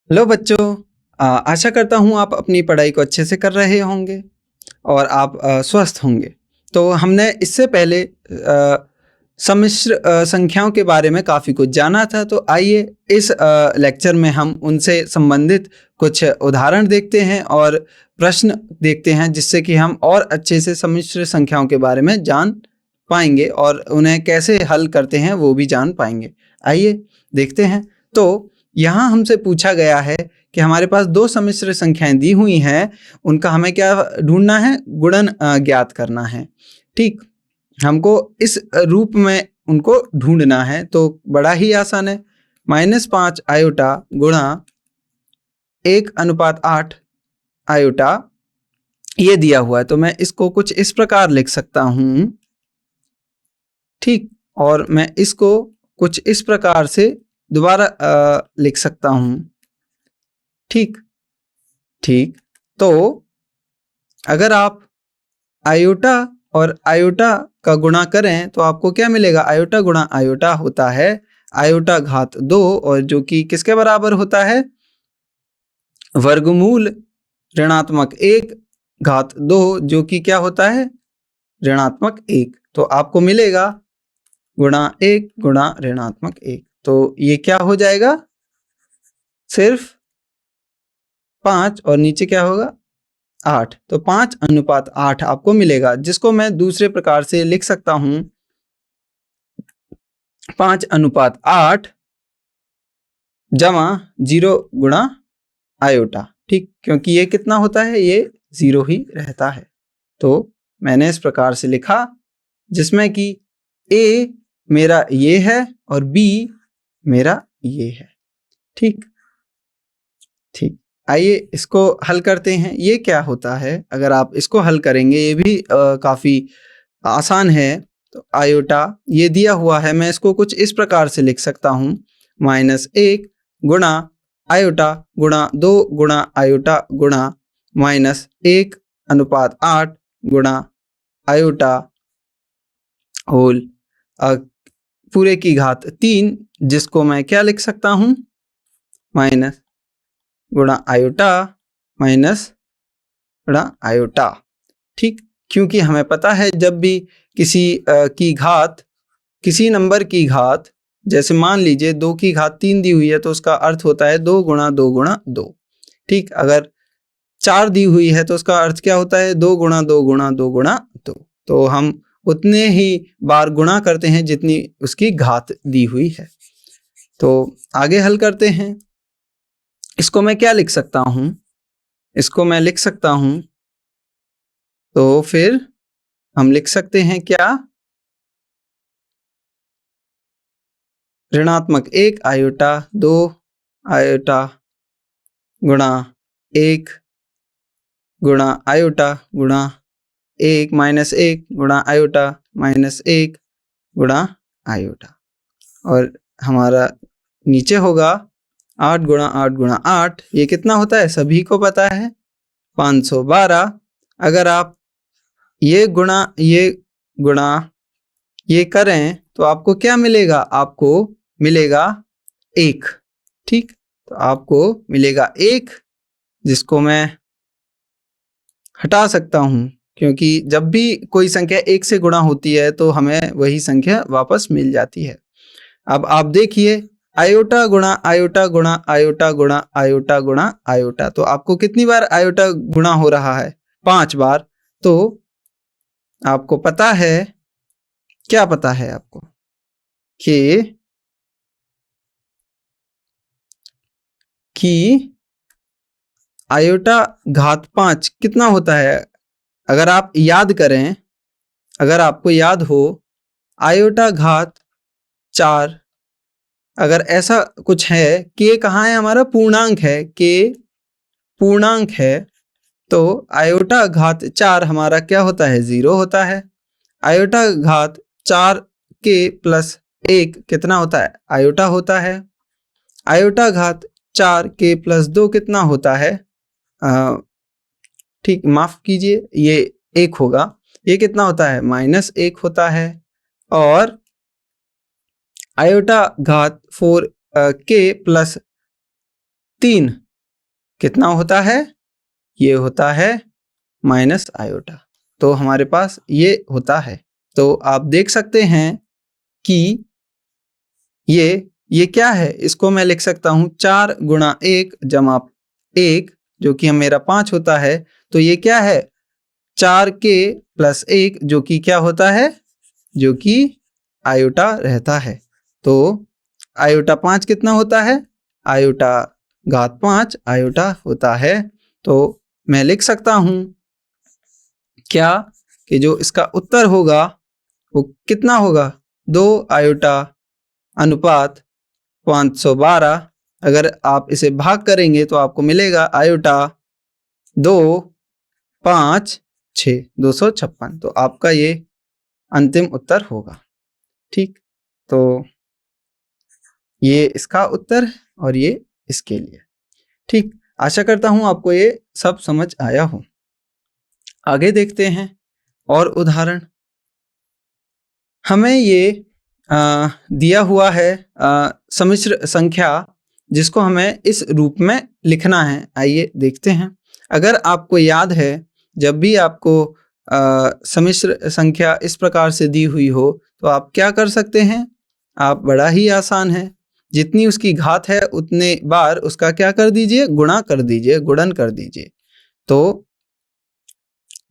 Hello बच्चों। आशा करता हूँ आप अपनी पढ़ाई को अच्छे से कर रहे होंगे और आप स्वस्थ होंगे। तो हमने इससे पहले सम्मिश्र संख्याओं के बारे में काफ़ी कुछ जाना था। तो आइए इस लेक्चर में हम उनसे संबंधित कुछ उदाहरण देखते हैं और प्रश्न देखते हैं, जिससे कि हम और अच्छे से सम्मिश्र संख्याओं के बारे में जान पाएंगे और उन्हें कैसे हल करते हैं वो भी जान पाएंगे। आइए देखते हैं। तो यहाँ हमसे पूछा गया है कि हमारे पास दो सम्मिश्र संख्याएं दी हुई हैं, उनका हमें क्या ढूंढना है? गुणन ज्ञात करना है। ठीक, हमको इस रूप में उनको ढूंढना है। तो बड़ा ही आसान है। -5 आयोटा गुणा 1/8 आयोटा ये दिया हुआ है, तो मैं इसको कुछ इस प्रकार लिख सकता हूं। ठीक, और मैं इसको कुछ इस प्रकार से दोबारा लिख सकता हूं। ठीक ठीक, तो अगर आप आयोटा और आयोटा का गुणा करें तो आपको क्या मिलेगा? आयोटा गुणा आयोटा होता है आयोटा घात 2, और जो कि किसके बराबर होता है? वर्गमूल ऋणात्मक 1 घात 2, जो कि क्या होता है? ऋणात्मक 1। तो आपको मिलेगा गुणा 1 गुणा ऋणात्मक 1। तो ये क्या हो जाएगा? सिर्फ 5 और नीचे क्या होगा? 8। तो 5/8 आपको मिलेगा, जिसको मैं दूसरे प्रकार से लिख सकता हूं 5/8 जमा 0 गुणा आयोटा। ठीक, क्योंकि ये कितना होता है? ये 0 ही रहता है। तो मैंने इस प्रकार से लिखा, जिसमें कि A मेरा ये है और B मेरा ये है। ठीक ठीक, आइए इसको हल करते हैं। ये क्या होता है? अगर आप इसको हल करेंगे, ये भी काफ़ी आसान है। तो आयोटा ये दिया हुआ है, मैं इसको कुछ इस प्रकार से लिख सकता हूँ। -1 गुणा आयोटा गुणा 2 गुणा आयोटा गुणा -1/8 गुणा आयोटा होल पूरे की घात 3, जिसको मैं क्या लिख सकता हूँ? माइनस गुणा आयोटा माइनस गुणा आयोटा। ठीक, क्योंकि हमें पता है जब भी किसी की घात, किसी नंबर की घात, जैसे मान लीजिए 2 की घात 3 दी हुई है, तो उसका अर्थ होता है 2 गुणा 2 गुणा 2। ठीक, अगर 4 दी हुई है तो उसका अर्थ क्या होता है? 2 गुणा 2 गुणा 2 गुणा 2। तो हम उतने ही बार गुणा करते हैं जितनी उसकी घात दी हुई है। तो आगे हल करते हैं। इसको मैं क्या लिख सकता हूँ? इसको मैं लिख सकता हूँ, तो फिर हम लिख सकते हैं क्या? ऋणात्मक 1 आयोटा 2 आयोटा गुणा 1 गुणा आयोटा गुणा 1 -1 गुणा आयोटा -1 गुणा आयोटा। और हमारा नीचे होगा 8 गुणा 8 गुणा 8। ये कितना होता है? सभी को पता है, 512। अगर आप ये गुणा ये करें तो आपको क्या मिलेगा? आपको मिलेगा 1। ठीक, तो आपको मिलेगा 1, जिसको मैं हटा सकता हूँ, क्योंकि जब भी कोई संख्या 1 से गुणा होती है तो हमें वही संख्या वापस मिल जाती है। अब आप देखिए, आयोटा गुणा आयोटा गुणा आयोटा गुणा आयोटा गुणा आयोटा, तो आपको कितनी बार आयोटा गुणा हो रहा है? 5 बार। तो आपको पता है, क्या पता है आपको? कि आयोटा घात 5 कितना होता है? अगर आप याद करें, अगर आपको याद हो, आयोटा घात 4, अगर ऐसा कुछ है, के कहाँ है? हमारा पूर्णांक है, के पूर्णांक है। तो आयोटा घात 4 हमारा क्या होता है? 0 होता है। आयोटा घात 4 के प्लस 1 कितना होता है? आयोटा होता है। आयोटा घात 4 के प्लस 2 कितना होता है? ठीक, माफ कीजिए, ये 1 होगा। ये कितना होता है? -1 होता है। और आयोटा घात 4 के प्लस 3 कितना होता है? ये होता है माइनस आयोटा। तो हमारे पास ये होता है। तो आप देख सकते हैं कि ये क्या है? इसको मैं लिख सकता हूँ 4 गुणा 1 जमा 1 जो कि मेरा 5 होता है। तो ये क्या है? 4k प्लस 1 जो कि क्या होता है? जो कि आयोटा रहता है। तो आयोटा 5 कितना होता है? आयोटा घात 5 आयोटा होता है। तो मैं लिख सकता हूँ क्या कि जो इसका उत्तर होगा वो कितना होगा? 2 आयोटा अनुपात 512। अगर आप इसे भाग करेंगे तो आपको मिलेगा आयोटा 2 5 6 256। तो आपका ये अंतिम उत्तर होगा। ठीक, तो ये इसका उत्तर और ये इसके लिए। ठीक, आशा करता हूं आपको ये सब समझ आया हो। आगे देखते हैं और उदाहरण। हमें ये दिया हुआ है सम्मिश्र संख्या जिसको हमें इस रूप में लिखना है। आइए देखते हैं। अगर आपको याद है जब भी आपको सम्मिश्र संख्या इस प्रकार से दी हुई हो तो आप क्या कर सकते हैं? आप बड़ा ही आसान है, जितनी उसकी घात है उतने बार उसका क्या कर दीजिए? गुणा कर दीजिए, गुणन कर दीजिए। तो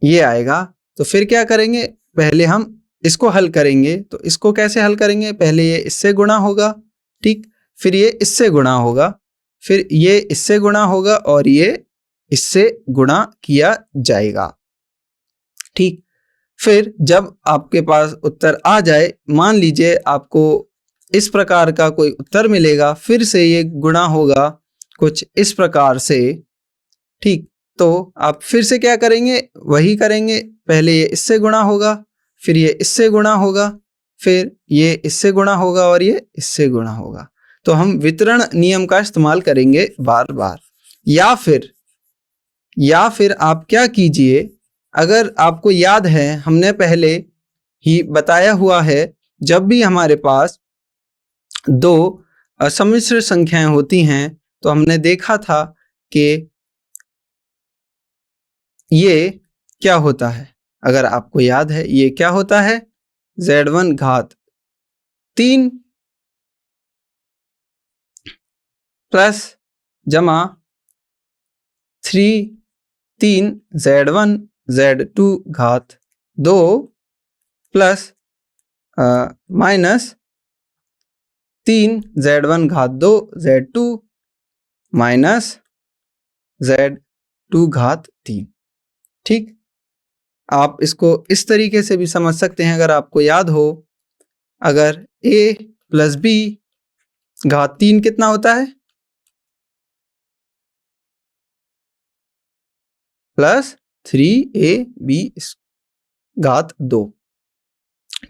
ये आएगा। तो फिर क्या करेंगे? पहले हम इसको हल करेंगे। तो इसको कैसे हल करेंगे? पहले ये इससे गुणा होगा, ठीक, फिर ये इससे गुणा होगा, फिर ये इससे गुणा होगा और ये इससे गुणा किया जाएगा। ठीक, फिर जब आपके पास उत्तर आ जाए, मान लीजिए आपको इस प्रकार का कोई उत्तर मिलेगा, फिर से ये गुणा होगा कुछ इस प्रकार से। ठीक, तो आप फिर से क्या करेंगे? वही करेंगे। पहले ये इससे गुणा होगा, फिर ये इससे गुणा होगा, फिर ये इससे गुणा होगा और ये इससे गुणा होगा। तो हम वितरण नियम का इस्तेमाल करेंगे बार बार। या फिर आप क्या कीजिए, अगर आपको याद है हमने पहले ही बताया हुआ है, जब भी हमारे पास दो सम्मिश्र संख्याएं होती हैं तो हमने देखा था कि ये क्या होता है। अगर आपको याद है ये क्या होता है? z1 घात 3 प्लस जमा 3 z1 z2 घात 2 प्लस माइनस 3 z1 घात 2 z2 माइनस z2 घात 3। ठीक, आप इसको इस तरीके से भी समझ सकते हैं। अगर आपको याद हो, अगर a प्लस b घात 3 कितना होता है? प्लस 3ab घात 2।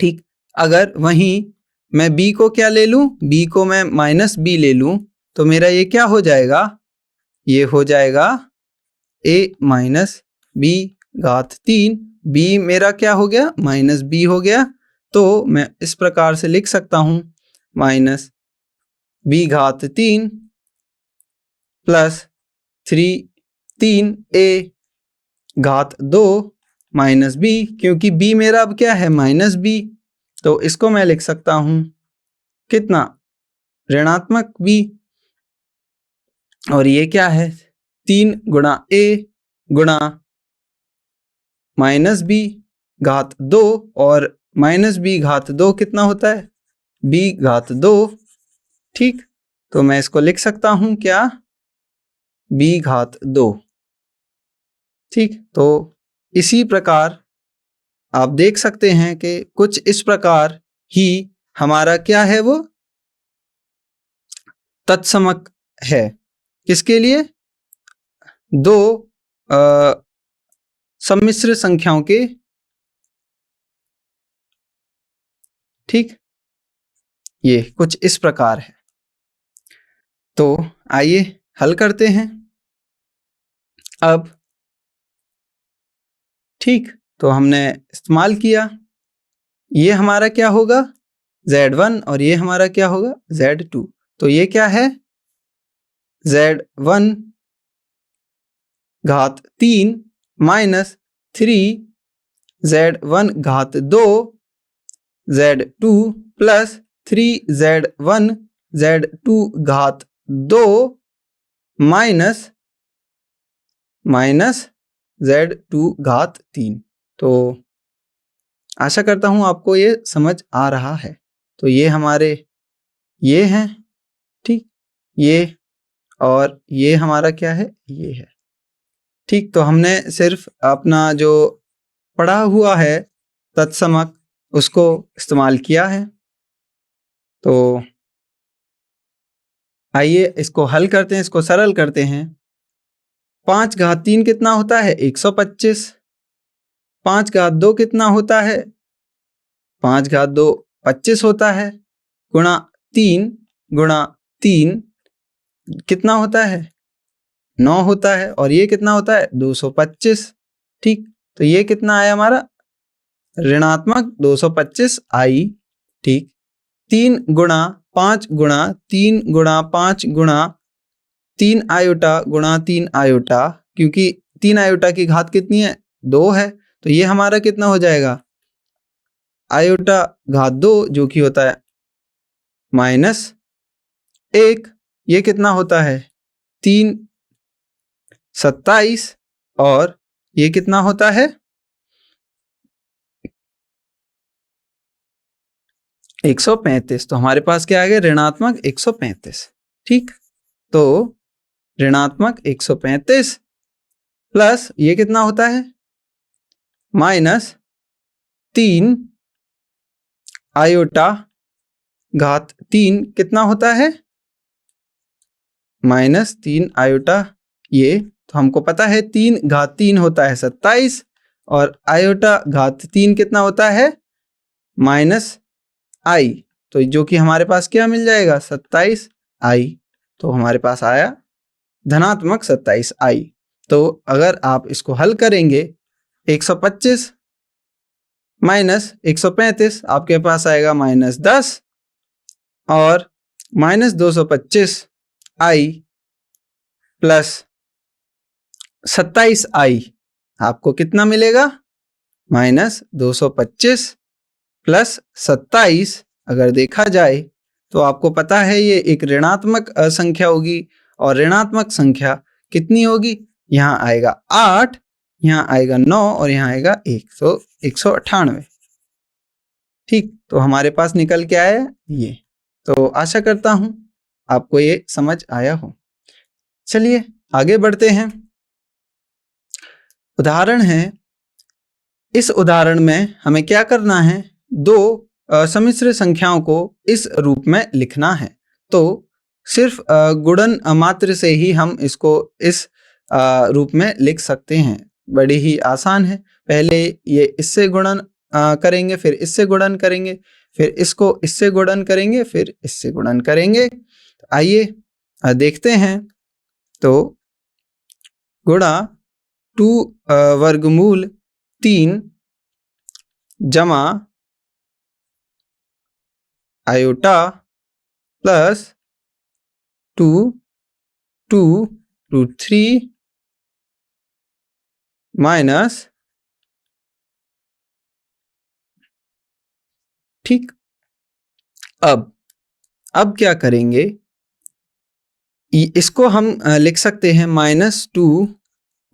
ठीक, अगर वहीं मैं b को क्या ले लूं? b को मैं माइनस b ले लूं तो मेरा ये क्या हो जाएगा? ये हो जाएगा a माइनस b घात 3। b मेरा क्या हो गया? माइनस b हो गया। तो मैं इस प्रकार से लिख सकता हूं माइनस b घात 3 प्लस 3a घात 2 माइनस b, क्योंकि b मेरा अब क्या है? Minus b। तो इसको मैं लिख सकता हूं कितना? ऋणात्मक b। और ये क्या है? 3 गुणा a गुणा माइनस b घात 2, और माइनस b घात 2 कितना होता है? b घात 2। ठीक, तो मैं इसको लिख सकता हूं क्या? b घात 2। ठीक, तो इसी प्रकार आप देख सकते हैं कि कुछ इस प्रकार ही हमारा क्या है? वो तत्समक है। किसके लिए? दो सम्मिश्र संख्याओं के। ठीक, ये कुछ इस प्रकार है। तो आइए हल करते हैं अब। ठीक, तो हमने इस्तेमाल किया। ये हमारा क्या होगा? z1 और ये हमारा क्या होगा? z2। तो ये क्या है? Z1 घात 3 माइनस 3Z1 घात 2 Z2 प्लस 3Z1 Z2 घात 2 माइनस Z2 घात 3। तो आशा करता हूं आपको ये समझ आ रहा है। तो ये हमारे ये हैं, ठीक, ये और ये हमारा क्या है, ये है, ठीक। तो हमने सिर्फ अपना जो पढ़ा हुआ है तत्समक उसको इस्तेमाल किया है। तो आइए इसको हल करते हैं, इसको सरल करते हैं। 5 घात 3 कितना होता है, 125। 5 घात 2 कितना होता है, 5 घात 2 25 होता है, गुणा 3 कितना होता है, 9 होता है, और ये कितना होता है, 225, ठीक। तो ये कितना आया हमारा, ऋणात्मक 225 आई, ठीक। 3 गुणा 5 गुणा 3 गुणा 5 गुणा 3 आयोटा गुणा 3 आयोटा, क्योंकि 3 आयोटा की घात कितनी है, 2 है। तो ये हमारा कितना हो जाएगा, आयोटा घात 2 जो कि होता है -1। ये कितना होता है, 3 27, और ये कितना होता है 135। तो हमारे पास क्या आ गया, ऋणात्मक 135, ठीक। तो ऋणात्मक 135 प्लस ये कितना होता है, -3 आयोटा घात 3 कितना होता है, -3 आयोटा, ये तो हमको पता है 3 घात 3 होता है 27, और आयोटा घात 3 कितना होता है -i। तो जो कि हमारे पास क्या मिल जाएगा, 27i। तो हमारे पास आया धनात्मक 27i। तो अगर आप इसको हल करेंगे, 125 माइनस 135 आपके पास आएगा -10, और -225i प्लस 27i आपको कितना मिलेगा, -225 प्लस 27। अगर देखा जाए तो आपको पता है ये एक ऋणात्मक संख्या होगी, और ऋणात्मक संख्या कितनी होगी, यहाँ आएगा 8, यहाँ आएगा 9, और यहाँ आएगा 198, ठीक। तो हमारे पास निकल के आया ये। तो आशा करता हूं आपको ये समझ आया हो। चलिए आगे बढ़ते हैं। उदाहरण है, इस उदाहरण में हमें क्या करना है, दो सम्मिश्र संख्याओं को इस रूप में लिखना है। तो सिर्फ गुणन मात्र से ही हम इसको इस रूप में लिख सकते हैं। बड़ी ही आसान है। पहले ये इससे गुणन करेंगे, फिर इससे गुणन करेंगे, फिर इसको इससे गुणन करेंगे, फिर इससे गुणन करेंगे। आइए देखते हैं। तो गुणा 2 वर्गमूल 3 जमा आयोटा प्लस 2√3 माइनस, ठीक। अब क्या करेंगे, इसको हम लिख सकते हैं -2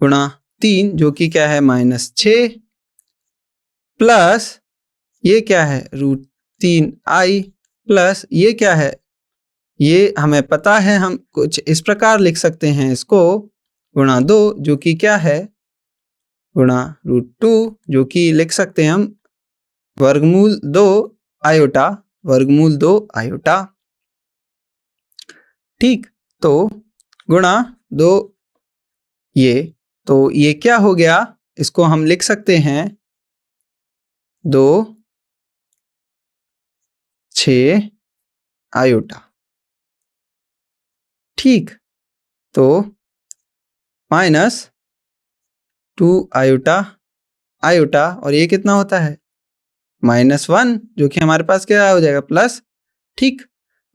गुणा 3 जो कि क्या है -6, प्लस ये क्या है √3i, प्लस ये क्या है, ये हमें पता है, हम कुछ इस प्रकार लिख सकते हैं इसको, गुणा 2 जो कि क्या है गुणा √2 जो कि लिख सकते हैं हम वर्गमूल 2 आयोटा, वर्गमूल 2 आयोटा, ठीक। तो गुणा 2 ये, तो ये क्या हो गया, इसको हम लिख सकते हैं 2 6 आयोटा, ठीक। तो -2 आयोटा आयोटा, और ये कितना होता है -1 जो कि हमारे पास क्या हो जाएगा प्लस, ठीक।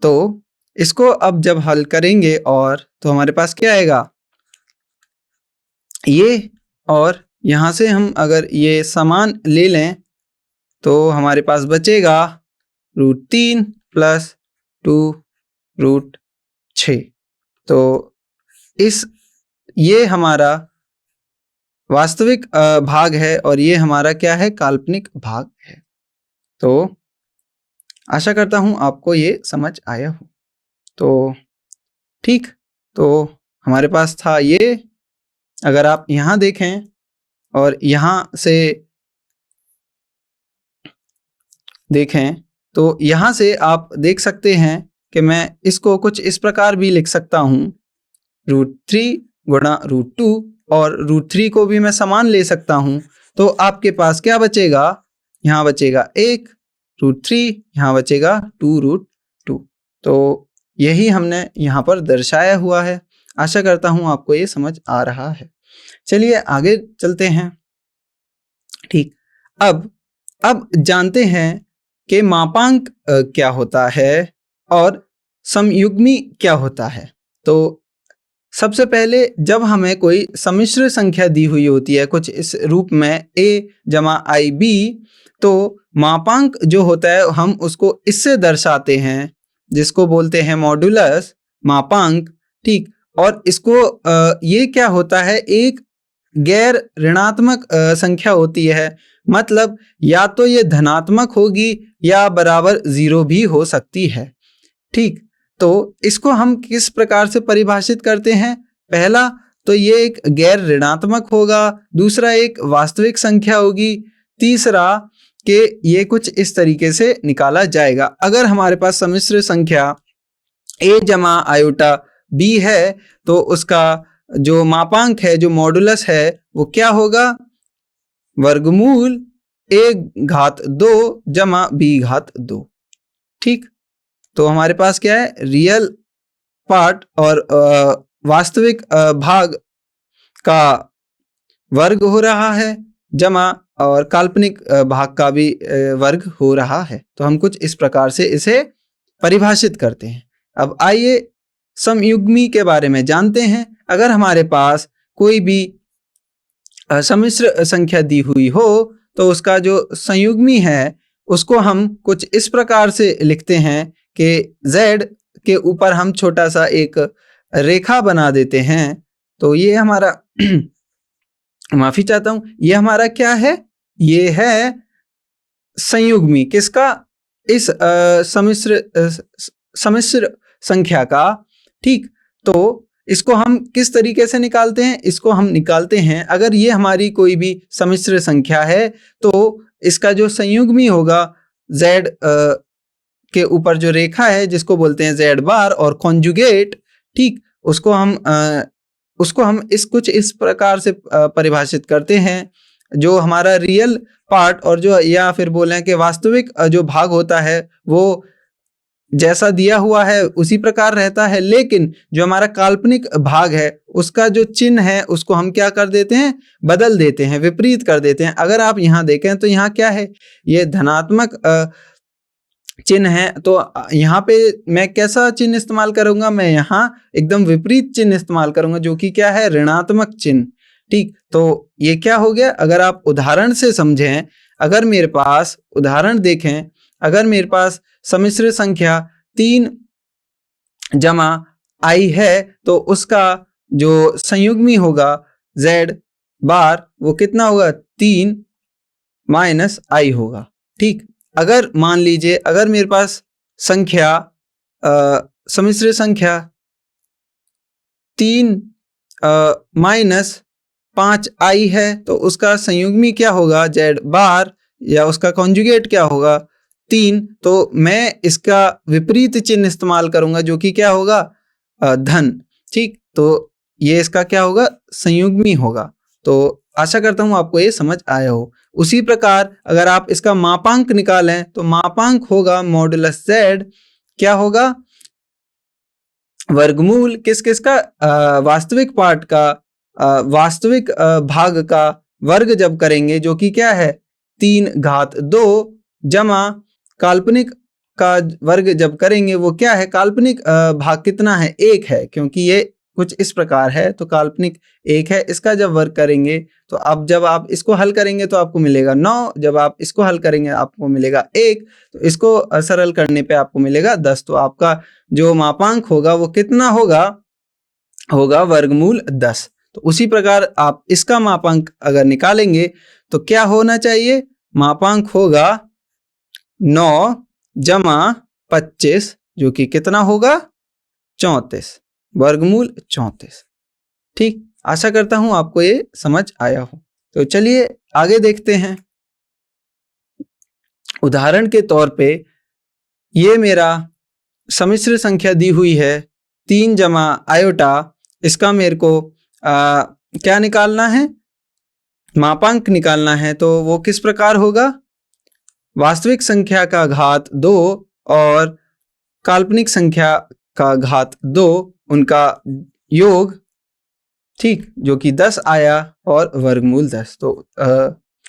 तो इसको अब जब हल करेंगे और तो हमारे पास क्या आएगा, ये और यहाँ से हम अगर ये समान ले लें तो हमारे पास बचेगा √3 प्लस 2√6। तो ये हमारा वास्तविक भाग है और ये हमारा क्या है, काल्पनिक भाग है। तो आशा करता हूँ आपको ये समझ आया हो। तो ठीक, तो हमारे पास था ये। अगर आप यहाँ देखें और यहाँ से देखें तो यहाँ से आप देख सकते हैं कि मैं इसको कुछ इस प्रकार भी लिख सकता हूँ, √3 गुणा √2 और √3 को भी मैं समान ले सकता हूँ। तो आपके पास क्या बचेगा, यहाँ बचेगा 1 √3, यहाँ बचेगा 2√2। तो यही हमने यहाँ पर दर्शाया हुआ है। आशा करता हूँ आपको ये समझ आ रहा है। चलिए आगे चलते हैं। ठीक, अब जानते हैं कि मापांक क्या होता है और समयुग्मी क्या होता है। तो सबसे पहले जब हमें कोई सम्मिश्र संख्या दी हुई होती है कुछ इस रूप में a जमा ib, तो मापांक जो होता है हम उसको इससे दर्शाते हैं, जिसको बोलते हैं मॉडुलस, मापांक। ठीक, और इसको ये क्या होता है, एक गैर ऋणात्मक संख्या होती है, मतलब या तो ये धनात्मक होगी या बराबर 0 भी हो सकती है। ठीक, तो इसको हम किस प्रकार से परिभाषित करते हैं, पहला तो ये एक गैर ऋणात्मक होगा, दूसरा एक वास्तविक संख्या होगी, तीसरा कि ये कुछ इस तरीके से निकाला जाएगा। अगर हमारे पास सम्मिश्र संख्या a जमा आयोटा b है तो उसका जो मापांक है, जो मॉडुलस है, वो क्या होगा, वर्गमूल a⁻2 जमा b⁻2। ठीक, तो हमारे पास क्या है, रियल पार्ट और वास्तविक भाग का वर्ग हो रहा है जमा और काल्पनिक भाग का भी वर्ग हो रहा है। तो हम कुछ इस प्रकार से इसे परिभाषित करते हैं। अब आइए समयुग्मी के बारे में जानते हैं। अगर हमारे पास कोई भी सम्मिश्र संख्या दी हुई हो तो उसका जो संयुग्मी है उसको हम कुछ इस प्रकार से लिखते हैं कि z के ऊपर हम छोटा सा एक रेखा बना देते हैं। तो ये हमारा माफी चाहता हूं, ये हमारा क्या है, ये है संयुग्मी किसका, इस सम्मिश्र संख्या का। ठीक, तो इसको हम किस तरीके से निकालते हैं, इसको हम निकालते हैं, अगर ये हमारी कोई भी सम्मिश्र संख्या है तो इसका जो संयुग्मी होगा z के ऊपर जो रेखा है जिसको बोलते हैं z बार और कॉन्जुगेट, ठीक, उसको हम कुछ इस प्रकार से परिभाषित करते हैं। जो हमारा रियल पार्ट और जो या फिर बोलें कि वास्तविक जो भाग होता है वो जैसा दिया हुआ है उसी प्रकार रहता है, लेकिन जो हमारा काल्पनिक भाग है उसका जो चिन्ह है उसको हम क्या कर देते हैं, बदल देते हैं, विपरीत कर देते हैं। अगर आप यहाँ देखें तो यहाँ क्या है, ये धनात्मक चिन्ह है, तो यहाँ पे मैं कैसा चिन्ह इस्तेमाल करूंगा, मैं यहाँ एकदम विपरीत चिन्ह इस्तेमाल करूंगा जो कि क्या है, ऋणात्मक चिन्ह। ठीक, तो ये क्या हो गया, अगर आप उदाहरण से समझें, अगर मेरे पास उदाहरण देखें, अगर मेरे पास सम्मिश्र संख्या 3 जमा i है तो उसका जो संयुग्मी होगा z बार वो कितना होगा, 3 माइनस i होगा। ठीक, अगर मान लीजिए अगर मेरे पास संख्या सम्मिश्र संख्या 3 माइनस 5i है तो उसका संयुग्मी क्या होगा, z बार या उसका कॉन्जुगेट क्या होगा, 3। तो मैं इसका विपरीत चिन्ह इस्तेमाल करूंगा जो कि क्या होगा, धन। ठीक, तो ये इसका क्या होगा, संयुग्मी होगा। तो आशा करता हूं आपको ये समझ आया हो। उसी प्रकार अगर आप इसका मापांक निकालें तो मापांक होगा मॉडुलस z, क्या होगा, वर्गमूल किस किस का, वास्तविक पार्ट का, वास्तविक भाग का वर्ग जब करेंगे जो कि क्या है 3 घात 2 जमा काल्पनिक का वर्ग जब करेंगे वो क्या है, काल्पनिक भाग कितना है, 1 है, क्योंकि ये कुछ इस प्रकार है तो काल्पनिक 1 है। इसका जब वर्ग करेंगे तो अब जब आप इसको हल करेंगे तो आपको मिलेगा 9, जब आप इसको हल करेंगे आपको मिलेगा 1, तो इसको सरल करने पे आपको मिलेगा 10। तो आपका जो मापांक होगा वो कितना होगा, होगा वर्गमूल 10। तो उसी प्रकार आप इसका मापांक अगर निकालेंगे तो क्या होना चाहिए, मापांक होगा 9 जमा 25, जो कि कितना होगा 34, वर्गमूल 34। ठीक, आशा करता हूं आपको ये समझ आया हो। तो चलिए आगे देखते हैं। उदाहरण के तौर पे ये मेरा सम्मिश्र संख्या दी हुई है 3 जमा आयोटा, इसका मेरे को क्या निकालना है, मापांक निकालना है। तो वो किस प्रकार होगा, वास्तविक संख्या का घात 2 और काल्पनिक संख्या का घात 2, उनका योग, ठीक, जो कि 10 आया और वर्गमूल 10। तो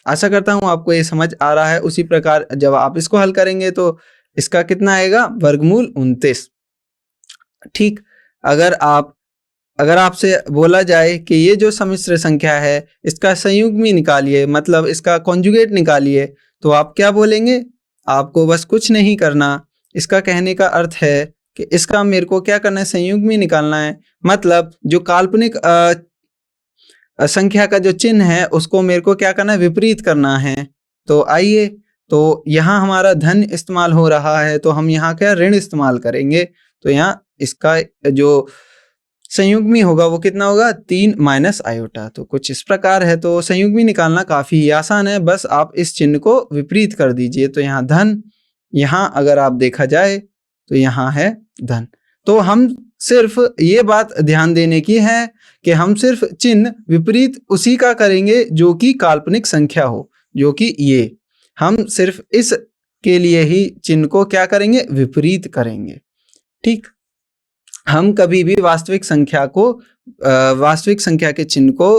आशा करता हूं आपको ये समझ आ रहा है। उसी प्रकार जब आप इसको हल करेंगे तो इसका कितना आएगा, वर्गमूल 29। ठीक, अगर आपसे बोला जाए कि ये जो सम्मिश्र संख्या है इसका संयुग्मी निकालिए, मतलब इसका कॉन्जुगेट निकालिए, तो आप क्या बोलेंगे, आपको बस कुछ नहीं करना। इसका कहने का अर्थ है कि इसका मेरे को क्या करना है, संयुग्मी निकालना है। मतलब जो काल्पनिक संख्या का जो चिन्ह है उसको मेरे को क्या करना है, विपरीत करना है। तो आइए, तो यहाँ हमारा धन इस्तेमाल हो रहा है तो हम यहाँ क्या ऋण इस्तेमाल करेंगे। तो यहाँ इसका जो संयुग्मी होगा वो कितना होगा, 3 माइनस आयोटा। तो कुछ इस प्रकार है। तो संयुग्मी निकालना काफी आसान है, बस आप इस चिन्ह को विपरीत कर दीजिए। तो यहाँ धन, यहाँ अगर आप देखा जाए तो यहाँ है धन। तो हम सिर्फ ये बात ध्यान देने की है कि हम सिर्फ चिन्ह विपरीत उसी का करेंगे जो कि काल्पनिक संख्या हो, जो कि ये, हम सिर्फ इस के लिए ही चिन्ह को क्या करेंगे, विपरीत करेंगे। ठीक, हम कभी भी वास्तविक संख्या के चिन्ह को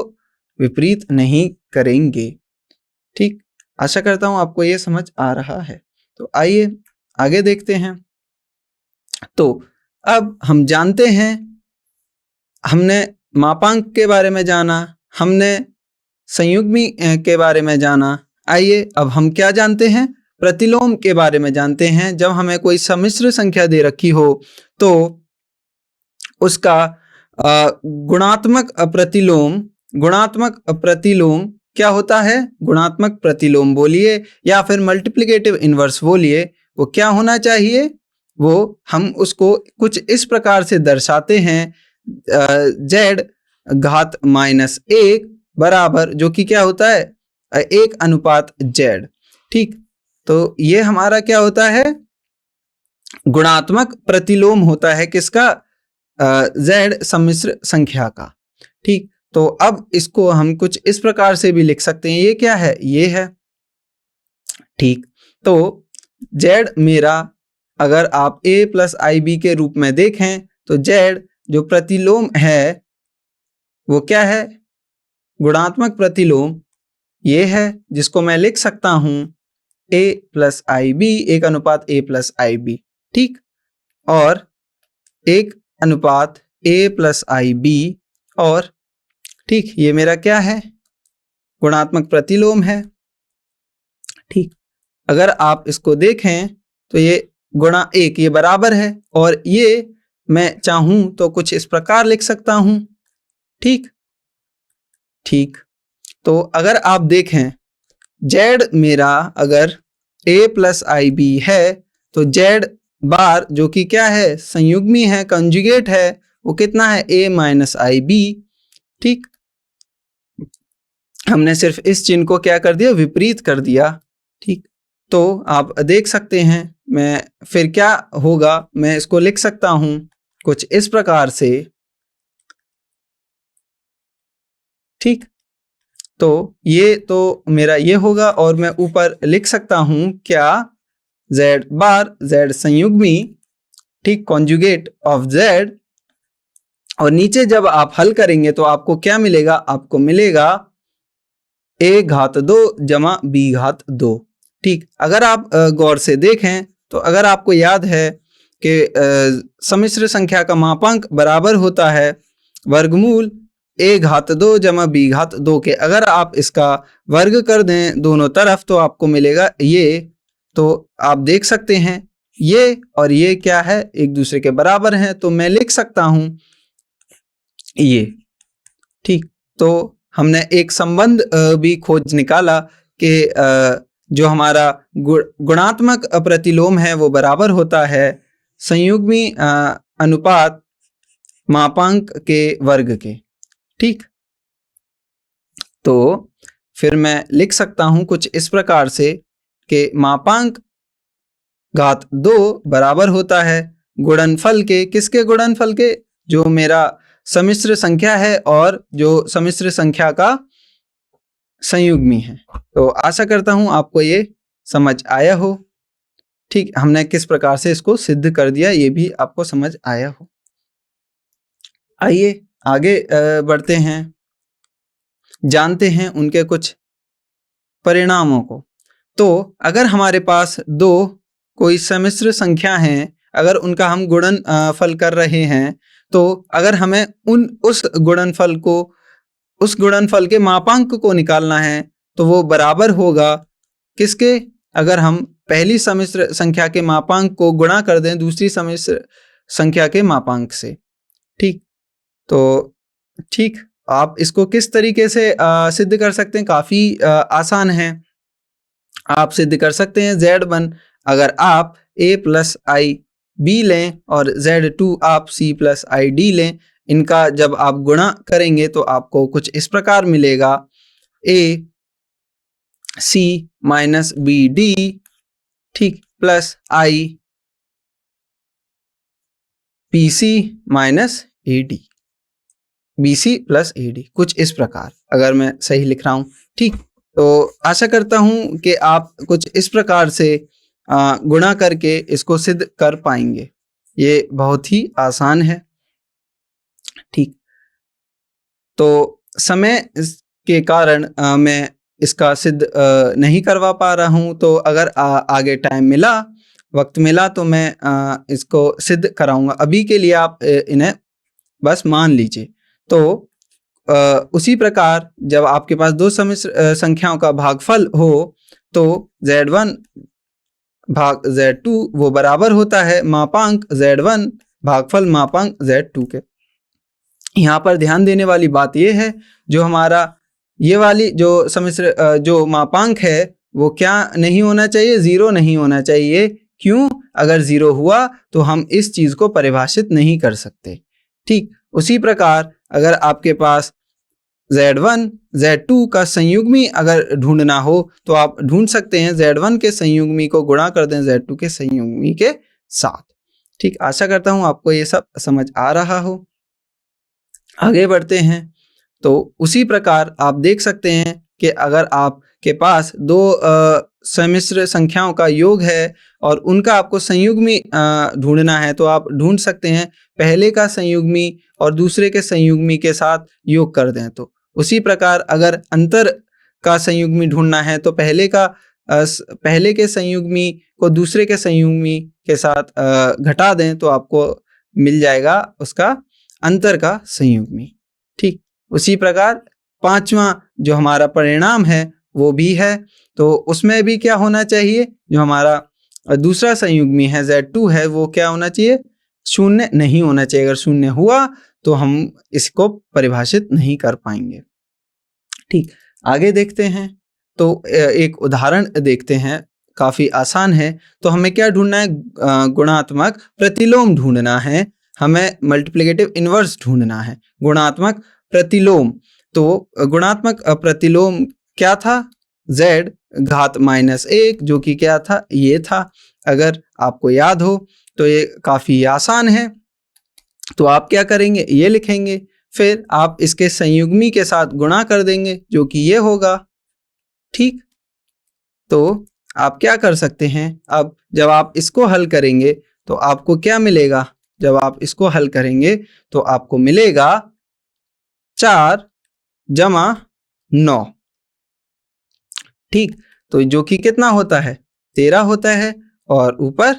विपरीत नहीं करेंगे। ठीक, आशा करता हूं आपको ये समझ आ रहा है। तो आइए आगे देखते हैं। तो अब हम जानते हैं, हमने मापांक के बारे में जाना, हमने संयुग्मी के बारे में जाना। आइए अब हम क्या जानते हैं, प्रतिलोम के बारे में जानते हैं। जब हमें कोई सम्मिश्र संख्या दे रखी हो तो उसका गुणात्मक प्रतिलोम क्या होता है, गुणात्मक प्रतिलोम बोलिए या फिर मल्टीप्लिकेटिव इनवर्स बोलिए, वो क्या होना चाहिए, वो हम उसको कुछ इस प्रकार से दर्शाते हैं, z घात -1 बराबर, जो कि क्या होता है 1:z। ठीक, तो ये हमारा क्या होता है, गुणात्मक प्रतिलोम होता है किसका, z सम्मिश्र संख्या का। ठीक, तो अब इसको हम कुछ इस प्रकार से भी लिख सकते हैं, ये क्या है, ये है। ठीक, तो z मेरा, अगर आप a + ib के रूप में देखें तो z जो प्रतिलोम है वो क्या है, गुणात्मक प्रतिलोम ये है, जिसको मैं लिख सकता हूं a + ib, 1:a + ib। ठीक, और 1:a + ib, और ठीक, ये मेरा क्या है, गुणात्मक प्रतिलोम है। ठीक, अगर आप इसको देखें तो ये गुणा 1 ये बराबर है, और ये मैं चाहूं तो कुछ इस प्रकार लिख सकता हूं। ठीक, ठीक, तो अगर आप देखें z मेरा अगर a + ib है तो z बार, जो कि क्या है, संयुग्मी है, कंजुगेट है, वो कितना है, a - ib। ठीक, हमने सिर्फ इस चिन्ह को क्या कर दिया, विपरीत कर दिया। ठीक, तो आप देख सकते हैं, मैं फिर क्या होगा, मैं इसको लिख सकता हूं कुछ इस प्रकार से। ठीक, तो ये तो मेरा ये होगा, और मैं ऊपर लिख सकता हूं क्या, z बार, z संयुग्मी, ठीक, कॉन्जुगेट ऑफ z, और नीचे जब आप हल करेंगे तो आपको क्या मिलेगा, आपको मिलेगा a घात 2 जमा b घात 2। ठीक, अगर आप गौर से देखें तो अगर आपको याद है कि सम्मिश्र संख्या का मापांक बराबर होता है वर्गमूल a घात 2 जमा b घात 2 के। अगर आप इसका वर्ग कर दें दोनों तरफ तो आपको मिलेगा ये। तो आप देख सकते हैं ये और ये क्या है, एक दूसरे के बराबर हैं, तो मैं लिख सकता हूं ये। ठीक, तो हमने एक संबंध भी खोज निकाला कि जो हमारा गुणात्मक प्रतिलोम है वो बराबर होता है संयुग्मी अनुपात मापांक के वर्ग के। ठीक, तो फिर मैं लिख सकता हूं कुछ इस प्रकार से कि मापांक घात 2 बराबर होता है गुणनफल के, किसके गुणनफल के, जो मेरा सम्मिश्र संख्या है और जो सम्मिश्र संख्या का संयुग्मी है। तो आशा करता हूं आपको ये समझ आया हो। ठीक, हमने किस प्रकार से इसको सिद्ध कर दिया ये भी आपको समझ आया हो। आइए आगे बढ़ते हैं, जानते हैं उनके कुछ परिणामों को। तो अगर हमारे पास दो कोई सम्मिश्र संख्या हैं, अगर उनका हम गुणन फल कर रहे हैं, तो अगर हमें उस गुणनफल के मापांक को निकालना है तो वो बराबर होगा किसके, अगर हम पहली सम्मिश्र संख्या के मापांक को गुणा कर दें दूसरी सम्मिश्र संख्या के मापांक से। ठीक, तो ठीक, आप इसको किस तरीके से सिद्ध कर सकते हैं, काफी आसान है। आप सिद्ध कर सकते हैं Z1 अगर आप a प्लस आई बी लें और Z2 आप c प्लस आई डी लें, इनका जब आप गुणा करेंगे तो आपको कुछ इस प्रकार मिलेगा a c minus B D, ठीक, plus I P C minus A D, B C plus A D, कुछ इस प्रकार, अगर मैं सही लिख रहा हूं। ठीक, तो आशा करता हूं कि आप कुछ इस प्रकार से गुणा करके इसको सिद्ध कर पाएंगे। ये बहुत ही आसान है। ठीक, तो समय के कारण मैं इसका सिद्ध नहीं करवा पा रहा हूं, तो अगर आगे टाइम मिला, वक्त मिला तो मैं इसको सिद्ध कराऊंगा। अभी के लिए आप इन्हें बस मान लीजिए। तो उसी प्रकार जब आपके पास दो सम्मिश्र संख्याओं का भागफल हो तो Z1 भाग Z2 वो बराबर होता है मापांक Z1 भागफल मापांक Z2 के। यहाँ पर ध्यान देने वाली बात ये है, जो हमारा ये वाली जो सम्मिश्र जो मापांक है वो क्या नहीं होना चाहिए, जीरो नहीं होना चाहिए। क्यों? अगर जीरो हुआ तो हम इस चीज को परिभाषित नहीं कर सकते। ठीक, उसी प्रकार अगर आपके पास Z1 Z2 का संयुग्मी अगर ढूंढना हो तो आप ढूंढ सकते हैं Z1 के संयुग्मी को गुणा कर दें Z2 के संयुग्मी के साथ। ठीक, आशा करता हूं आपको ये सब समझ आ रहा हो। आगे बढ़ते हैं, तो उसी प्रकार आप देख सकते हैं कि अगर आपके पास दो सम्मिश्र संख्याओं का योग है और उनका आपको संयुग्मी ढूंढना है, तो आप ढूंढ सकते हैं पहले का संयुग्मी और दूसरे के संयुग्मी के साथ योग कर दें। तो उसी प्रकार अगर अंतर का संयुग्मी ढूंढना है तो पहले के संयुग्मी को दूसरे के संयुग्मी के साथ घटा दें तो आपको मिल जाएगा उसका अंतर का संयुग्मी। ठीक, उसी प्रकार पांचवा जो हमारा परिणाम है वो भी है, तो उसमें भी क्या होना चाहिए, जो हमारा दूसरा संयुग्मी है Z2 है वो क्या होना चाहिए, शून्य नहीं होना चाहिए। अगर शून्य हुआ तो हम इसको परिभाषित नहीं कर पाएंगे। ठीक, आगे देखते हैं, तो एक उदाहरण देखते हैं, काफी आसान है। तो हमें क्या ढूंढना है, गुणात्मक प्रतिलोम ढूंढना है, हमें मल्टीप्लिकेटिव इनवर्स ढूंढना है, गुणात्मक प्रतिलोम। तो गुणात्मक प्रतिलोम क्या था, z घात -1, जो कि क्या था, ये था। अगर आपको याद हो तो ये काफी आसान है। तो आप क्या करेंगे, ये लिखेंगे, फिर आप इसके संयुग्मी के साथ गुणा कर देंगे जो कि ये होगा। ठीक, तो आप क्या कर सकते हैं, अब जब आप इसको हल करेंगे तो आपको क्या मिलेगा, जब आप इसको हल करेंगे तो आपको मिलेगा 4 जमा 9। ठीक, तो जो कि कितना होता है, 13 होता है। और ऊपर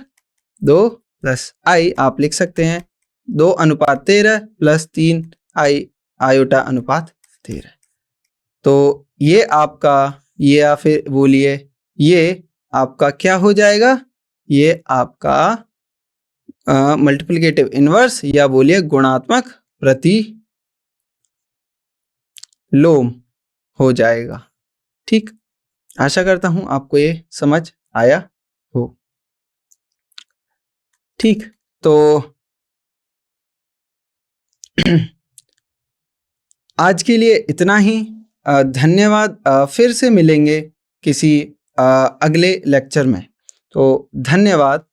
2 प्लस आई आप लिख सकते हैं 2:13 प्लस 3 आई आयोटा अनुपात 13। तो ये आपका, ये या फिर बोलिए ये आपका क्या हो जाएगा, ये आपका मल्टीप्लिकेटिव इनवर्स या बोलिए गुणात्मक प्रतिलोम हो जाएगा। ठीक, आशा करता हूं आपको ये समझ आया हो। ठीक, तो आज के लिए इतना ही। धन्यवाद। फिर से मिलेंगे किसी अगले लेक्चर में। तो धन्यवाद।